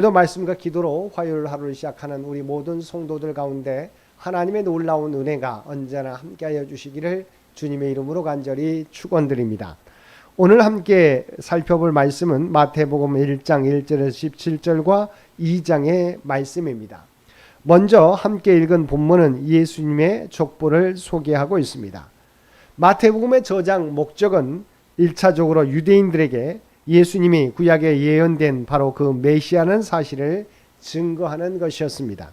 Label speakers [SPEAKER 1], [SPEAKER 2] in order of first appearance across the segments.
[SPEAKER 1] 오늘도 말씀과 기도로 화요일 하루를 시작하는 우리 모든 성도들 가운데 하나님의 놀라운 은혜가 언제나 함께하여 주시기를 주님의 이름으로 간절히 축원드립니다. 오늘 함께 살펴볼 말씀은 마태복음 1장 1절에서 17절과 2장의 말씀입니다. 먼저 함께 읽은 본문은 예수님의 족보를 소개하고 있습니다. 마태복음의 저장 목적은 1차적으로 유대인들에게 예수님이 구약에 예언된 바로 그 메시아는 사실을 증거하는 것이었습니다.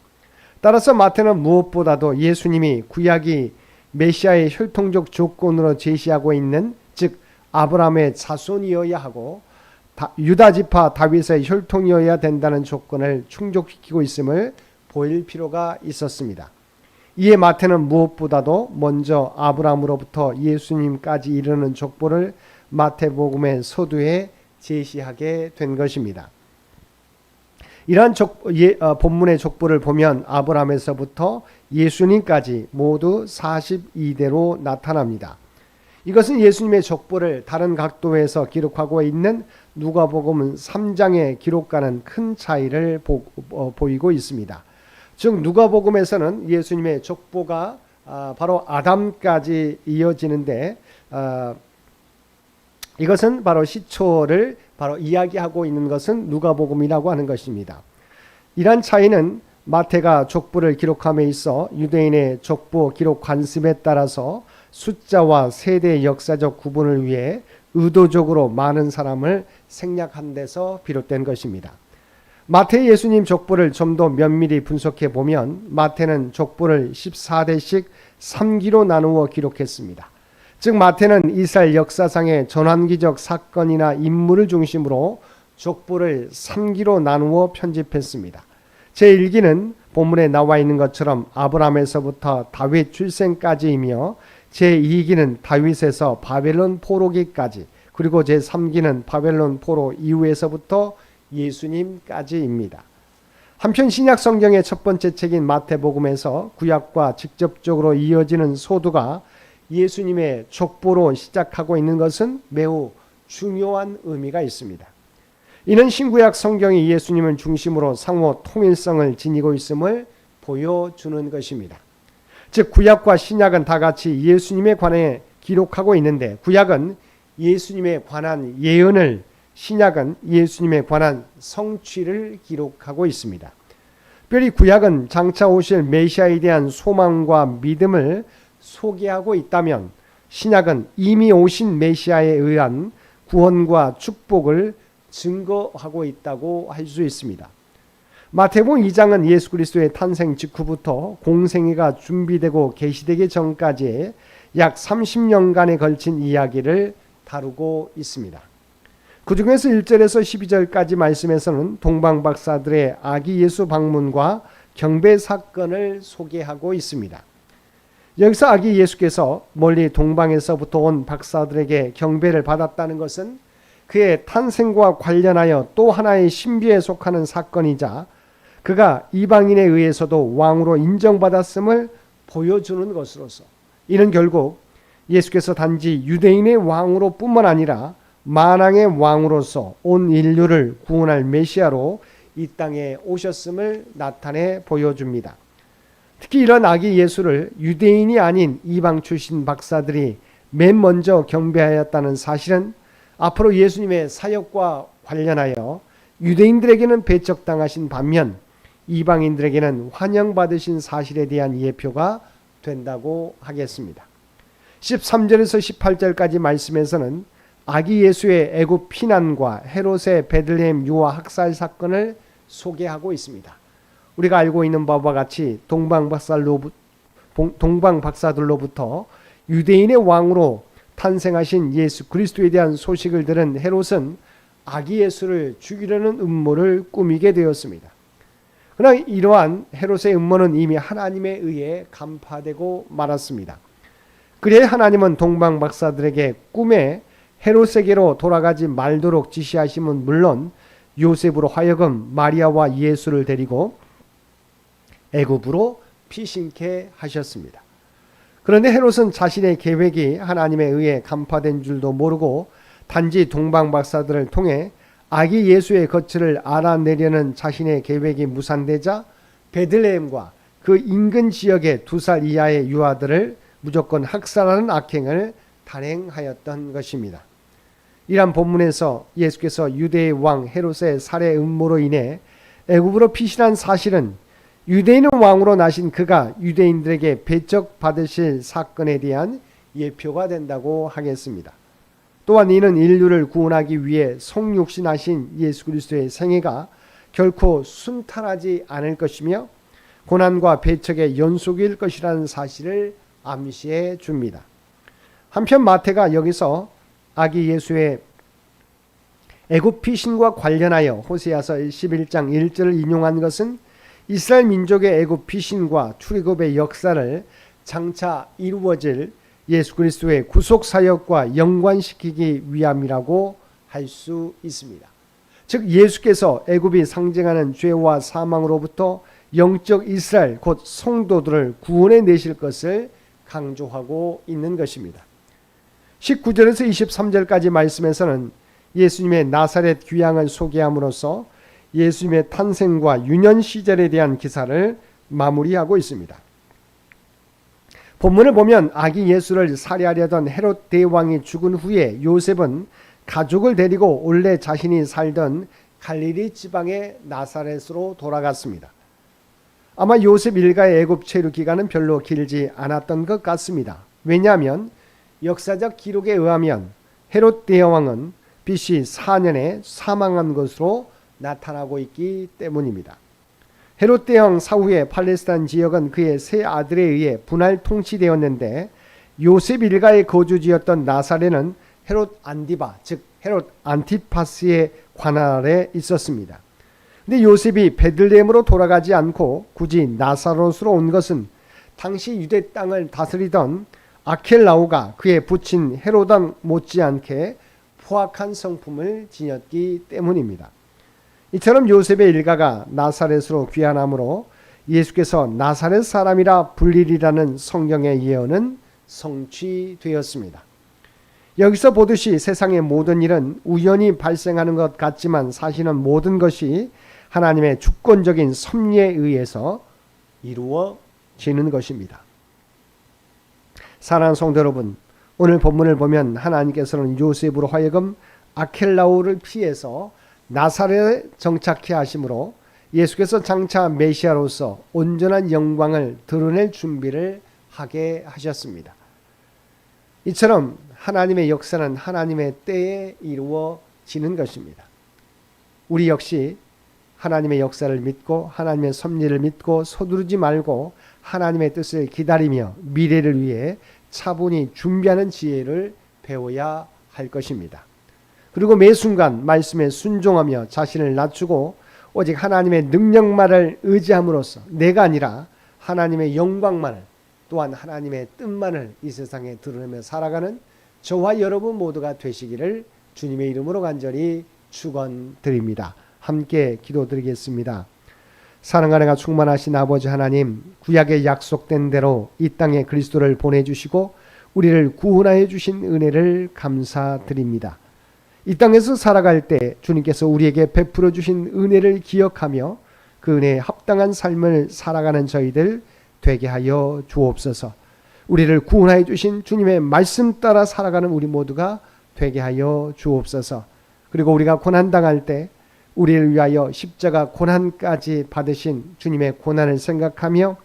[SPEAKER 1] 따라서 마태는 무엇보다도 예수님이 구약이 메시아의 혈통적 조건으로 제시하고 있는 즉 아브라함의 자손이어야 하고 유다지파 다윗의 혈통이어야 된다는 조건을 충족시키고 있음을 보일 필요가 있었습니다. 이에 마태는 무엇보다도 먼저 아브라함으로부터 예수님까지 이르는 족보를 마태복음의 서두에 제시하게 된 것입니다. 이러한 본문의 족보를 보면 아브라함에서부터 예수님까지 모두 42대로 나타납니다. 이것은 예수님의 족보를 다른 각도에서 기록하고 있는 누가복음 3장의 기록과는 큰 차이를 보이고 있습니다. 즉 누가복음에서는 예수님의 족보가 바로 아담까지 이어지는데 이것은 바로 시초를 바로 이야기하고 있는 것은 누가복음이라고 하는 것입니다. 이러한 차이는 마태가 족보를 기록함에 있어 유대인의 족보 기록 관습에 따라서 숫자와 세대의 역사적 구분을 위해 의도적으로 많은 사람을 생략한 데서 비롯된 것입니다. 마태의 예수님 족보를 좀 더 면밀히 분석해 보면 마태는 족보를 14대씩 3기로 나누어 기록했습니다. 즉 마태는 이스라엘 역사상의 전환기적 사건이나 인물을 중심으로 족보를 3기로 나누어 편집했습니다. 제1기는 본문에 나와 있는 것처럼 아브라함에서부터 다윗 출생까지이며 제2기는 다윗에서 바벨론 포로기까지 그리고 제3기는 바벨론 포로 이후에서부터 예수님까지입니다. 한편 신약 성경의 첫 번째 책인 마태복음에서 구약과 직접적으로 이어지는 소두가 예수님의 족보로 시작하고 있는 것은 매우 중요한 의미가 있습니다. 이는 신구약 성경이 예수님을 중심으로 상호 통일성을 지니고 있음을 보여주는 것입니다. 즉 구약과 신약은 다 같이 예수님에 관해 기록하고 있는데 구약은 예수님에 관한 예언을 신약은 예수님에 관한 성취를 기록하고 있습니다. 특별히 구약은 장차 오실 메시아에 대한 소망과 믿음을 소개하고 있다면 신약은 이미 오신 메시아에 의한 구원과 축복을 증거하고 있다고 할 수 있습니다. 마태복음 2장은 예수 그리스도의 탄생 직후부터 공생애가 준비되고 계시되기 전까지의 약 30년간에 걸친 이야기를 다루고 있습니다. 그 중에서 1절에서 12절까지 말씀에서는 동방박사들의 아기 예수 방문과 경배 사건을 소개하고 있습니다. 여기서 아기 예수께서 멀리 동방에서부터 온 박사들에게 경배를 받았다는 것은 그의 탄생과 관련하여 또 하나의 신비에 속하는 사건이자 그가 이방인에 의해서도 왕으로 인정받았음을 보여주는 것으로서 이는 결국 예수께서 단지 유대인의 왕으로 뿐만 아니라 만왕의 왕으로서 온 인류를 구원할 메시아로 이 땅에 오셨음을 나타내 보여줍니다. 특히 이런 아기 예수를 유대인이 아닌 이방 출신 박사들이 맨 먼저 경배하였다는 사실은 앞으로 예수님의 사역과 관련하여 유대인들에게는 배척당하신 반면 이방인들에게는 환영받으신 사실에 대한 예표가 된다고 하겠습니다. 13절에서 18절까지 말씀에서는 아기 예수의 애굽 피난과 헤롯의 베들레헴 유아 학살 사건을 소개하고 있습니다. 우리가 알고 있는 바와 같이 동방 박사들로부터 유대인의 왕으로 탄생하신 예수 그리스도에 대한 소식을 들은 헤롯은 아기 예수를 죽이려는 음모를 꾸미게 되었습니다. 그러나 이러한 헤롯의 음모는 이미 하나님에 의해 간파되고 말았습니다. 그래 하나님은 동방 박사들에게 꿈에 헤롯에게로 돌아가지 말도록 지시하심은 물론 요셉으로 하여금 마리아와 예수를 데리고 애굽으로 피신케 하셨습니다. 그런데 헤롯은 자신의 계획이 하나님에 의해 간파된 줄도 모르고 단지 동방 박사들을 통해 아기 예수의 거처를 알아내려는 자신의 계획이 무산되자 베들레헴과 그 인근 지역의 2살 이하의 유아들을 무조건 학살하는 악행을 단행하였던 것입니다. 이란 본문에서 예수께서 유대의 왕 헤롯의 살해 음모로 인해 애굽으로 피신한 사실은 유대인의 왕으로 나신 그가 유대인들에게 배척받으실 사건에 대한 예표가 된다고 하겠습니다. 또한 이는 인류를 구원하기 위해 성육신하신 예수 그리스도의 생애가 결코 순탄하지 않을 것이며 고난과 배척의 연속일 것이라는 사실을 암시해 줍니다. 한편 마태가 여기서 아기 예수의 애굽 피신과 관련하여 호세아서 11장 1절을 인용한 것은 이스라엘 민족의 애굽 피신과 출애굽의 역사를 장차 이루어질 예수 그리스도의 구속 사역과 연관시키기 위함이라고 할 수 있습니다. 즉 예수께서 애굽이 상징하는 죄와 사망으로부터 영적 이스라엘 곧 성도들을 구원해 내실 것을 강조하고 있는 것입니다. 19절에서 23절까지 말씀에서는 예수님의 나사렛 귀향을 소개함으로써 예수님의 탄생과 유년 시절에 대한 기사를 마무리하고 있습니다. 본문을 보면 아기 예수를 살해하려던 헤롯 대왕이 죽은 후에 요셉은 가족을 데리고 원래 자신이 살던 갈릴리 지방의 나사렛으로 돌아갔습니다. 아마 요셉 일가의 애굽 체류 기간은 별로 길지 않았던 것 같습니다. 왜냐하면 역사적 기록에 의하면 헤롯 대왕은 BC 4년에 사망한 것으로 나타나고 있기 때문입니다. 헤롯 대왕 사후에 팔레스타인 지역은 그의 세 아들에 의해 분할 통치되었는데 요셉 일가의 거주지였던 나사렛은 헤롯 안디바 즉 헤롯 안티파스의 관할 아래 있었습니다. 근데 요셉이 베들레헴으로 돌아가지 않고 굳이 나사롯으로 온 것은 당시 유대 땅을 다스리던 아켈라오가 그의 부친 헤롯왕 못지않게 포악한 성품을 지녔기 때문입니다. 이처럼 요셉의 일가가 나사렛으로 귀환함으로 예수께서 나사렛 사람이라 불리리라는 성경의 예언은 성취되었습니다. 여기서 보듯이 세상의 모든 일은 우연히 발생하는 것 같지만 사실은 모든 것이 하나님의 주권적인 섭리에 의해서 이루어지는 것입니다. 사랑하는 성도 여러분, 오늘 본문을 보면 하나님께서는 요셉으로 하여금 아켈라오를 피해서 나사렛에 정착해 하심으로 예수께서 장차 메시아로서 온전한 영광을 드러낼 준비를 하게 하셨습니다. 이처럼 하나님의 역사는 하나님의 때에 이루어지는 것입니다. 우리 역시 하나님의 역사를 믿고 하나님의 섭리를 믿고 서두르지 말고 하나님의 뜻을 기다리며 미래를 위해 차분히 준비하는 지혜를 배워야 할 것입니다. 그리고 매 순간 말씀에 순종하며 자신을 낮추고 오직 하나님의 능력만을 의지함으로써 내가 아니라 하나님의 영광만을 또한 하나님의 뜻만을 이 세상에 드러내며 살아가는 저와 여러분 모두가 되시기를 주님의 이름으로 간절히 축원드립니다. 함께 기도드리겠습니다. 사랑과 은혜가 충만하신 아버지 하나님, 구약에 약속된 대로 이 땅에 그리스도를 보내주시고 우리를 구원하여 주신 은혜를 감사드립니다. 이 땅에서 살아갈 때 주님께서 우리에게 베풀어 주신 은혜를 기억하며 그 은혜에 합당한 삶을 살아가는 저희들 되게 하여 주옵소서. 우리를 구원하여 주신 주님의 말씀 따라 살아가는 우리 모두가 되게 하여 주옵소서. 그리고 우리가 고난당할 때 우리를 위하여 십자가 고난까지 받으신 주님의 고난을 생각하며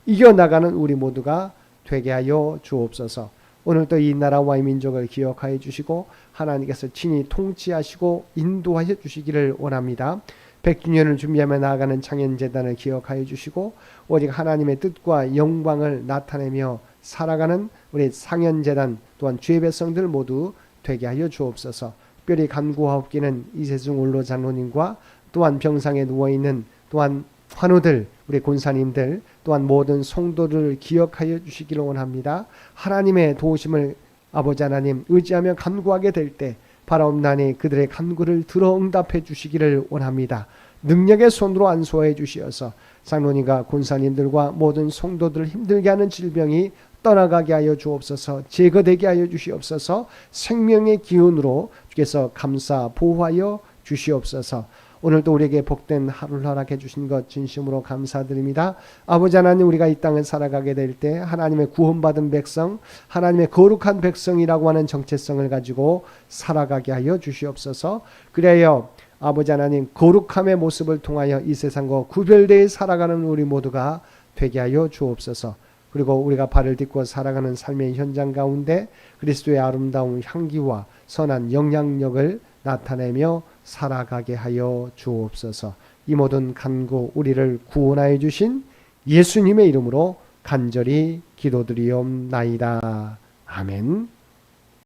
[SPEAKER 1] 이겨나가는 우리 모두가 되게 하여 주옵소서. 오늘도 이 나라와 이 민족을 기억하여 주시고 하나님께서 친히 통치하시고 인도하여 주시기를 원합니다. 100주년을 준비하며 나아가는 창현재단을 기억하여 주시고 오직 하나님의 뜻과 영광을 나타내며 살아가는 우리 상현재단 또한 주의 백성들 모두 되게 하여 주옵소서. 특별히 간구하옵기는 이세승 원로 장로님과 또한 병상에 누워있는 또한 환우들, 우리 권사님들 또한 모든 성도들을 기억하여 주시기를 원합니다. 하나님의 도우심을 아버지 하나님 의지하며 간구하게 될 때 바라옵나니 그들의 간구를 들어 응답해 주시기를 원합니다. 능력의 손으로 안수하여 주시어서 장로님과 권사님들과 모든 성도들을 힘들게 하는 질병이 떠나가게 하여 주옵소서. 제거되게 하여 주시옵소서. 생명의 기운으로 주께서 감싸 보호하여 주시옵소서. 오늘도 우리에게 복된 하루를 허락해 주신 것 진심으로 감사드립니다. 아버지 하나님, 우리가 이 땅을 살아가게 될 때 하나님의 구원받은 백성, 하나님의 거룩한 백성이라고 하는 정체성을 가지고 살아가게 하여 주시옵소서. 그래야 아버지 하나님, 거룩함의 모습을 통하여 이 세상과 구별되어 살아가는 우리 모두가 되게 하여 주옵소서. 그리고 우리가 발을 딛고 살아가는 삶의 현장 가운데 그리스도의 아름다운 향기와 선한 영향력을 나타내며 살아가게 하여 주옵소서. 이 모든 간구 우리를 구원하여 주신 예수님의 이름으로 간절히 기도드리옵나이다. 아멘.